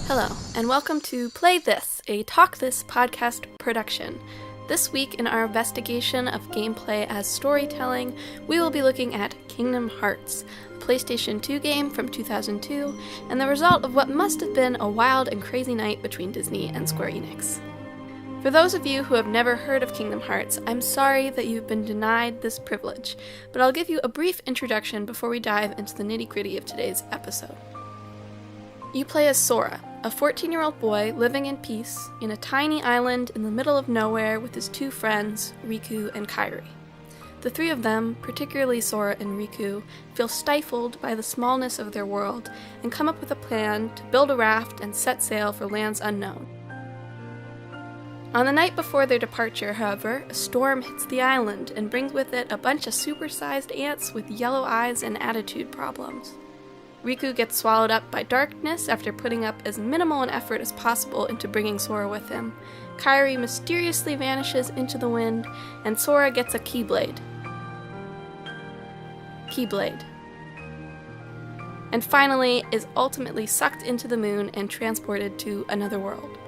Hello, and welcome to Play This, a Talk This podcast production. This week in our investigation of gameplay as storytelling, we will be looking at Kingdom Hearts, a PlayStation 2 game from 2002, and the result of what must have been a wild and crazy night between Disney and Square Enix. For those of you who have never heard of Kingdom Hearts, I'm sorry that you've been denied this privilege, but I'll give you a brief introduction before we dive into the nitty-gritty of today's episode. You play as Sora, a 14-year-old boy living in peace in a tiny island in the middle of nowhere with his two friends, Riku and Kairi. The three of them, particularly Sora and Riku, feel stifled by the smallness of their world and come up with a plan to build a raft and set sail for lands unknown. On the night before their departure, however, a storm hits the island and brings with it a bunch of supersized ants with yellow eyes and attitude problems. Riku gets swallowed up by darkness after putting up as minimal an effort as possible into bringing Sora with him. Kairi mysteriously vanishes into the wind, and Sora gets a Keyblade. And finally is ultimately sucked into the moon and transported to another world.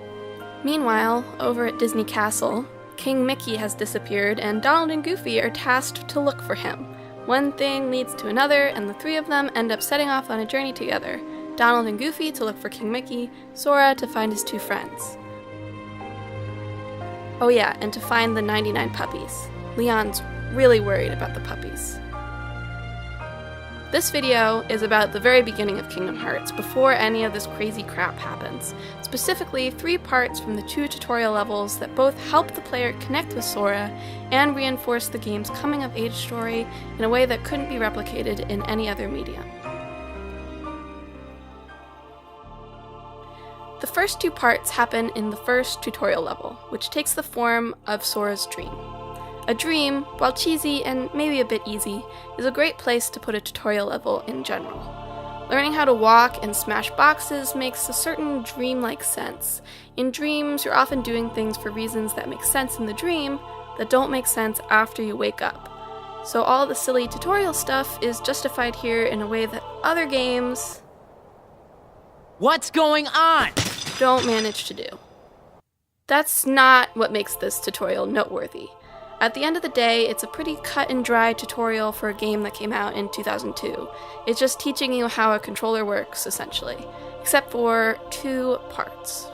Meanwhile, over at Disney Castle, King Mickey has disappeared, and Donald and Goofy are tasked to look for him. One thing leads to another, and the three of them end up setting off on a journey together. Donald and Goofy to look for King Mickey, Sora to find his two friends. Oh yeah, and to find the 99 puppies. Leon's really worried about the puppies. This video is about the very beginning of Kingdom Hearts, before any of this crazy crap happens. Specifically, 3 parts from the 2 tutorial levels that both help the player connect with Sora and reinforce the game's coming-of-age story in a way that couldn't be replicated in any other medium. The first 2 parts happen in the first tutorial level, which takes the form of Sora's dream. A dream, while cheesy and maybe a bit easy, is a great place to put a tutorial level in general. Learning how to walk and smash boxes makes a certain dreamlike sense. In dreams, you're often doing things for reasons that make sense in the dream that don't make sense after you wake up. So all the silly tutorial stuff is justified here in a way that other games... What's going on? ...don't manage to do. That's not what makes this tutorial noteworthy. At the end of the day, it's a pretty cut-and-dry tutorial for a game that came out in 2002. It's just teaching you how a controller works, essentially, except for 2 parts.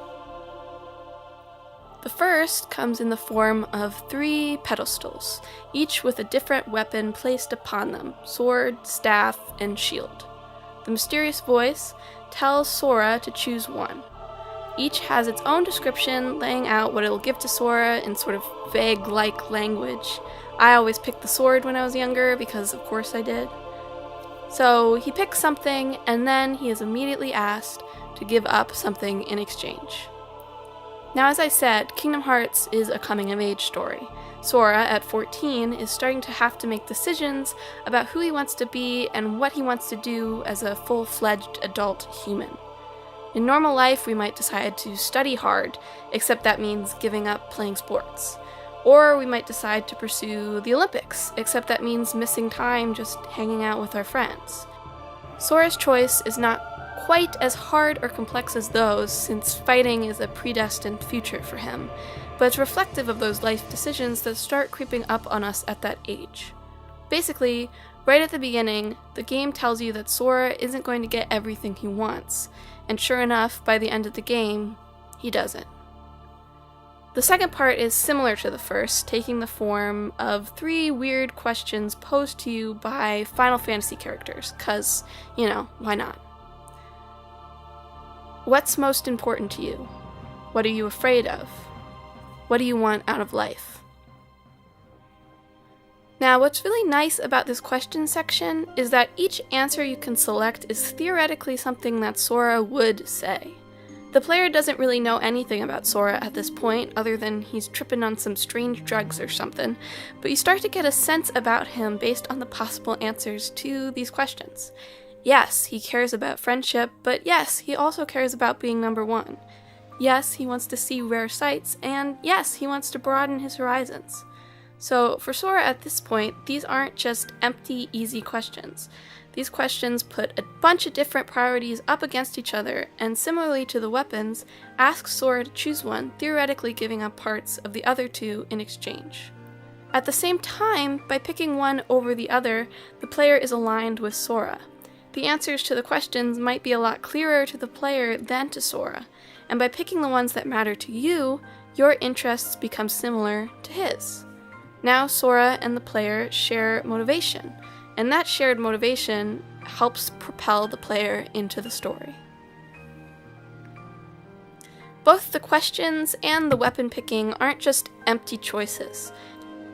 The first comes in the form of 3 pedestals, each with a different weapon placed upon them: sword, staff, and shield. The mysterious voice tells Sora to choose one. Each has its own description, laying out what it'll give to Sora in sort of vague-like language. I always picked the sword when I was younger, because of course I did. So he picks something, and then he is immediately asked to give up something in exchange. Now, as I said, Kingdom Hearts is a coming-of-age story. Sora, at 14, is starting to have to make decisions about who he wants to be and what he wants to do as a full-fledged adult human. In normal life, we might decide to study hard, except that means giving up playing sports. Or we might decide to pursue the Olympics, except that means missing time just hanging out with our friends. Sora's choice is not quite as hard or complex as those, since fighting is a predestined future for him, but it's reflective of those life decisions that start creeping up on us at that age. Basically, right at the beginning, the game tells you that Sora isn't going to get everything he wants, and sure enough, by the end of the game, he doesn't. The second part is similar to the first, taking the form of 3 weird questions posed to you by Final Fantasy characters, 'cause, why not? What's most important to you? What are you afraid of? What do you want out of life? Now, what's really nice about this question section is that each answer you can select is theoretically something that Sora would say. The player doesn't really know anything about Sora at this point, other than he's tripping on some strange drugs or something, but you start to get a sense about him based on the possible answers to these questions. Yes, he cares about friendship, but yes, he also cares about being number 1. Yes, he wants to see rare sights, and yes, he wants to broaden his horizons. So for Sora at this point, these aren't just empty, easy questions. These questions put a bunch of different priorities up against each other, and similarly to the weapons, ask Sora to choose one, theoretically giving up parts of the other two in exchange. At the same time, by picking one over the other, the player is aligned with Sora. The answers to the questions might be a lot clearer to the player than to Sora, and by picking the ones that matter to you, your interests become similar to his. Now Sora and the player share motivation, and that shared motivation helps propel the player into the story. Both the questions and the weapon picking aren't just empty choices.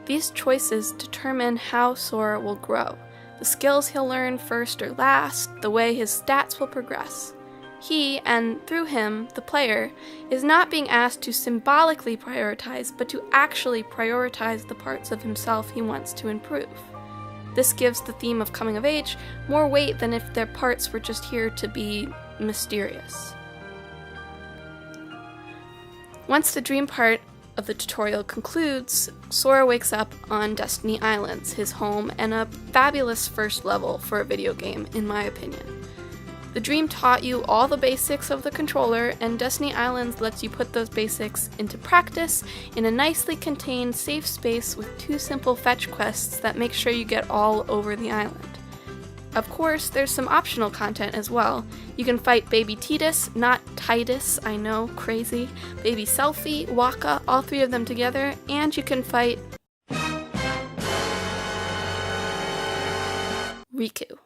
These choices determine how Sora will grow, the skills he'll learn first or last, the way his stats will progress. He, and through him, the player, is not being asked to symbolically prioritize, but to actually prioritize the parts of himself he wants to improve. This gives the theme of coming of age more weight than if their parts were just here to be mysterious. Once the dream part of the tutorial concludes, Sora wakes up on Destiny Islands, his home, and a fabulous first level for a video game, in my opinion. The dream taught you all the basics of the controller, and Destiny Islands lets you put those basics into practice in a nicely contained, safe space with 2 simple fetch quests that make sure you get all over the island. Of course, there's some optional content as well. You can fight Baby Titus, not Titus, I know, crazy, Baby Selfie, Waka, all 3 of them together, and you can fight Riku.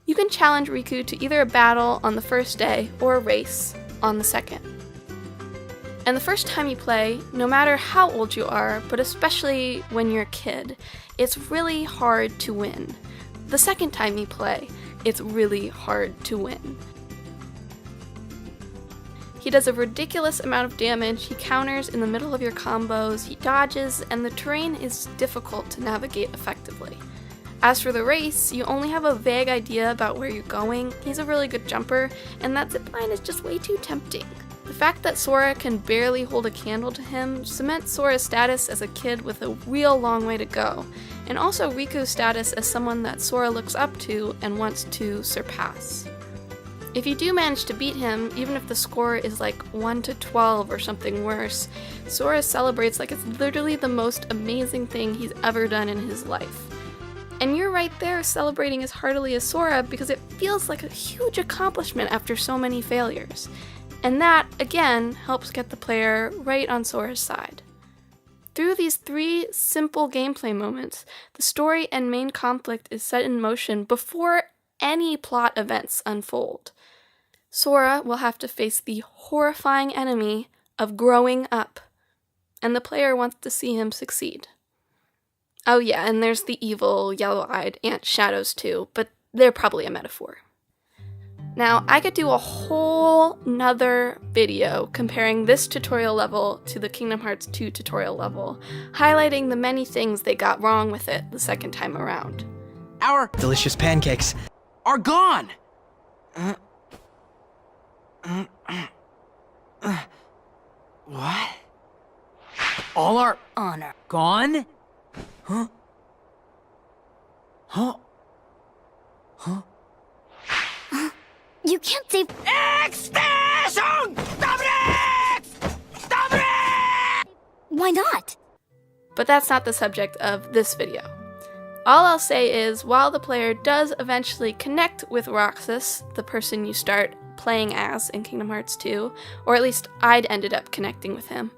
You can challenge Riku to either a battle on the first day or a race on the second. And the first time you play, no matter how old you are, but especially when you're a kid, it's really hard to win. The second time you play, it's really hard to win. He does a ridiculous amount of damage, he counters in the middle of your combos, he dodges, and the terrain is difficult to navigate effectively. As for the race, you only have a vague idea about where you're going, he's a really good jumper, and that zipline is just way too tempting. The fact that Sora can barely hold a candle to him cements Sora's status as a kid with a real long way to go, and also Riku's status as someone that Sora looks up to and wants to surpass. If you do manage to beat him, even if the score is like 1-12 or something worse, Sora celebrates like it's literally the most amazing thing he's ever done in his life. And you're right there celebrating as heartily as Sora because it feels like a huge accomplishment after so many failures. And that, again, helps get the player right on Sora's side. Through these 3 simple gameplay moments, the story and main conflict is set in motion before any plot events unfold. Sora will have to face the horrifying enemy of growing up, and the player wants to see him succeed. Oh yeah, and there's the evil, yellow-eyed Aunt Shadows too, but they're probably a metaphor. Now, I could do a whole nother video comparing this tutorial level to the Kingdom Hearts 2 tutorial level, highlighting the many things they got wrong with it the second time around. Our delicious pancakes are gone! What? All our honor gone? Huh? Huh? Huh? You can't save. Extinction! Stop it! Stop it! Why not? But that's not the subject of this video. All I'll say is, while the player does eventually connect with Roxas, the person you start playing as in Kingdom Hearts 2, or at least I'd ended up connecting with him,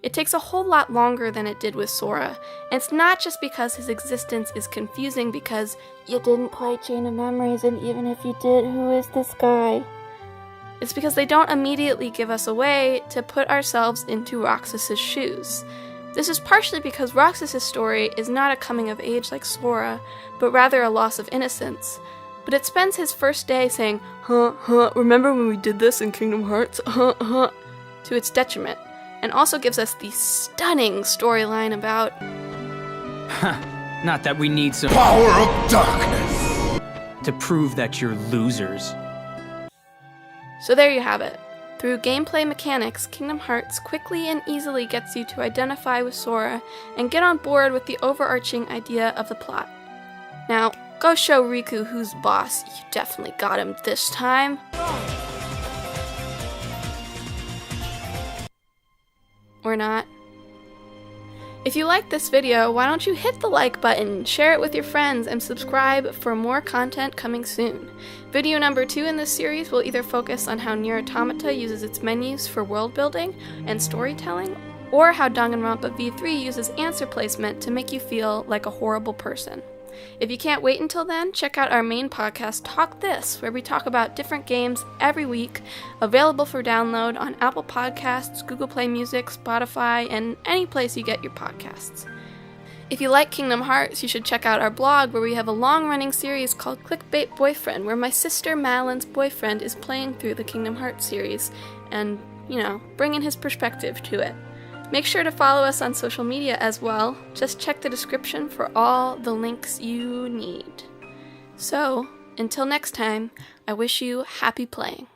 it takes a whole lot longer than it did with Sora, and it's not just because his existence is confusing because you didn't play Chain of Memories, and even if you did, who is this guy? It's because they don't immediately give us a way to put ourselves into Roxas's shoes. This is partially because Roxas's story is not a coming of age like Sora, but rather a loss of innocence. But it spends his first day saying, remember when we did this in Kingdom Hearts, to its detriment, and also gives us the stunning storyline about not that we need some power of darkness to prove that you're losers. So there you have it. Through gameplay mechanics, Kingdom Hearts quickly and easily gets you to identify with Sora and get on board with the overarching idea of the plot. Now, go show Riku who's boss. You definitely got him this time. Or not. If you liked this video, why don't you hit the like button, share it with your friends, and subscribe for more content coming soon. Video number 2 in this series will either focus on how Nier Automata uses its menus for world building and storytelling, or how Danganronpa V3 uses answer placement to make you feel like a horrible person. If you can't wait until then, check out our main podcast, Talk This, where we talk about different games every week, available for download on Apple Podcasts, Google Play Music, Spotify, and any place you get your podcasts. If you like Kingdom Hearts, you should check out our blog, where we have a long-running series called Clickbait Boyfriend, where my sister Madeline's boyfriend is playing through the Kingdom Hearts series and, bringing his perspective to it. Make sure to follow us on social media as well. Just check the description for all the links you need. So, until next time, I wish you happy playing.